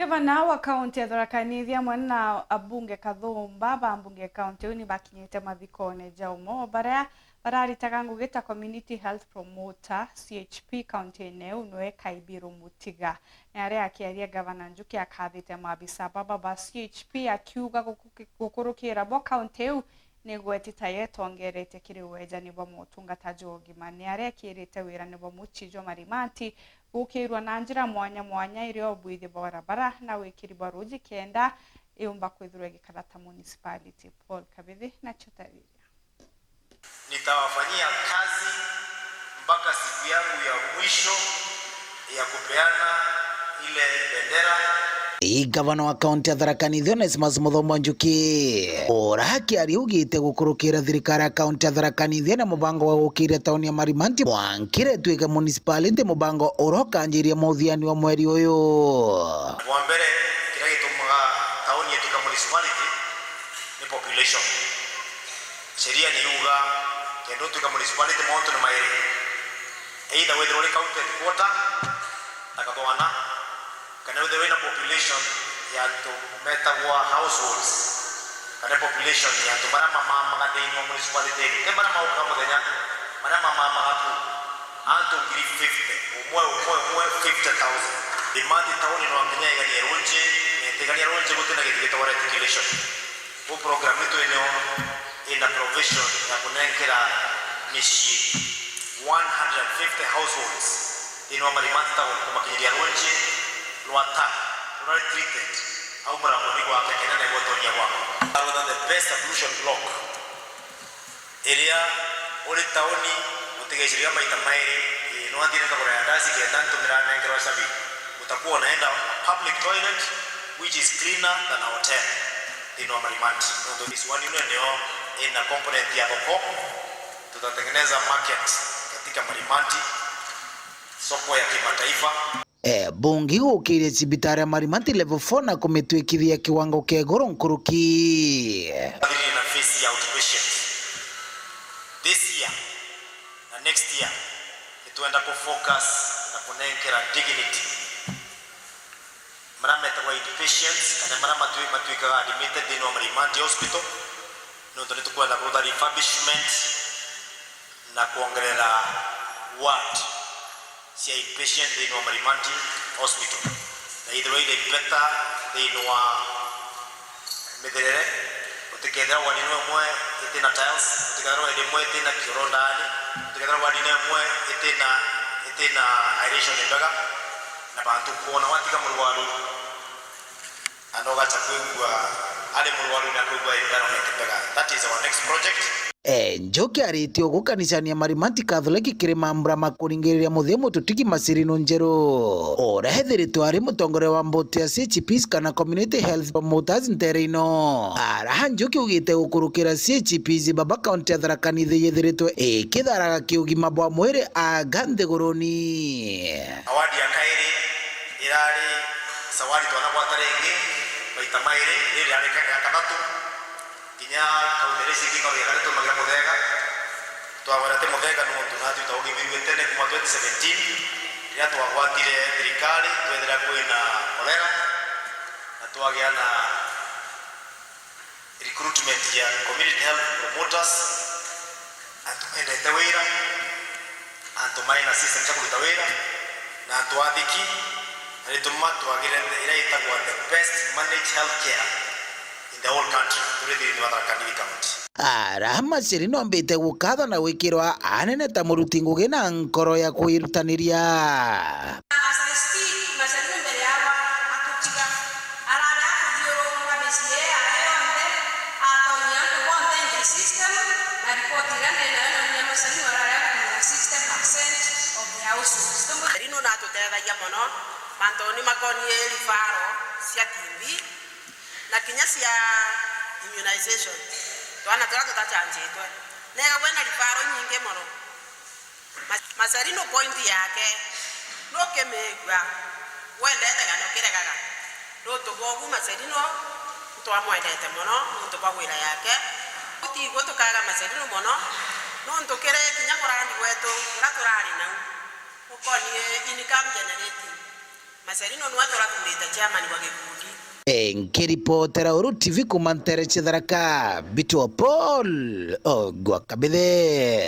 Gavana wa kaunti ya Tharaka Nithi hamwe na abunge Kathumba bambunge kaunti ni bakinyite mathikone jaumo bararitaga ngugita community health promoter CHP kaunti neu noe Kaibiru Mutiga na aria akiaria gavana Njuki akathite mabisa baba ba CHP akiuga gukurukira bo kaunti ni gwetita yetongerete kiri wejani bo mutungata jogima ni aria kirite wira ni bo muchijo marimati gukirwa na njira mwanya irio bwithi barabara na wikiri baruji kenda iumba kwithurwa gikarata municipality. Paul Kabithi na Chotariria. Nitawafanyia kazi mpaka siku yangu ya mwisho ya kupeana ile bendera. Gavana wa kaunti ya Tharaka Nithi Onesmus Muthomo Njuki oraki ariugite gukurukira thirikari ya kaunti ya Tharaka Nithi na mubango wa gukira tauni ya Marimanti mwankire twike municipality mubango urokanjiria muthiani wa mweri uyu. Wa mbere kira gitumaga tauni yetu ka municipality ni population. Sheria ni yuga kendo twika municipality monto ni mairi either whether uri county headquarter akatwana kana the way population ya to meta wa households kana population ya to mara mama magadeni wa municipality ke mara mauka modenya mara mama magaku anto ngiri 50 umwe 50,000 demand tauni no amenya ya ronje ne tegania ronje gutena gitike tawara education u program ito eneo ina provision ya kunenkera mishi 150 households ino Marimanti kwa kijiria ronje Luata, rural treated, au mramoni kwa kekena na gotonya wako. Rather the best solution block. Area ole taoni utegeshiria maita mairi no andire kabura ya ndasi kienda ntumira na ngero sabi. Utakuwa unaenda public toilet which is cleaner than our hotel in Marimanti. Ndio this one ndio ina component ya boko. Tutatengeneza market katika Marimanti, soko ya kimataifa. Bungi gukire cibitari ya Marimanti level 4 na kumitwikithia kiwango kia iguru nkuruki. Na face ya outpatient this year na next year ituenda ku focus na kunenkera dignity marameta wa inpatients kana maramatu matuika admitted in Marimanti hospital no ndo tukwenda ku refurbishment na kuongelea ward si inpatient in Marimanti hospital na either way they better they know medere utekera wanino mwe itena tiles utekera wade mwe itena kirondani utekera wadine mwe itena aeration ndaga na bantu kuona watika mulwaru anoga chakwegwa ale mulwaru na kwegwa environment ndaga. That is our next project. Njoki aritio gukanisania Marimanti Catholic kirima mbrama kuringiriria muthemu tutiki masirino njeru ora hethiritwo ari mutongore wa mboti ya CHPs kana community health promoters nterino ara Njoki ugite gukurukira CHPs baba kaunti ya Tharaka Nithi yethiritwo ikitharaga kiugima bwa mwiri aganthe guruni awadi ya kairi irari sawari twana kwa tarengi baita maire ile ari kadatu kinya kauderesi kiko ya kaleto maga modega to awarate modega no tunati tawgi biwetene kuma 2017 ya to agwatire serikali twendera kwina kolera na twagiana recruitment ya community health promoters atumenda tawira antumaina system cha kulitawira na tuadiki ali tumatu agire ila itagwa the best managed healthcare in the whole country really in Tharaka Nithi county. Arama sirino mbite gukatha na wikirwa anene ta muruti ngugi na nkoro ya kwirutaniria. Mantoni makoni elifaro sia kimbi na kinyasi ya immunization twana tutachanje twa nega wena lifaro nyinge mono masarino point yake no kemegwa wendete gano kiregaga ndo tobogu masarino twa mwendete mono ndo bagwira yake uti gotokaga masarino mono no ndokere kinyagorani wetu raturari na ukoni income generating Maserino ni watu walatumita chairman wa gikundi. Nkiripotera Uru TV kumantere Chitharaka Bitu Paul Ogwakabithe.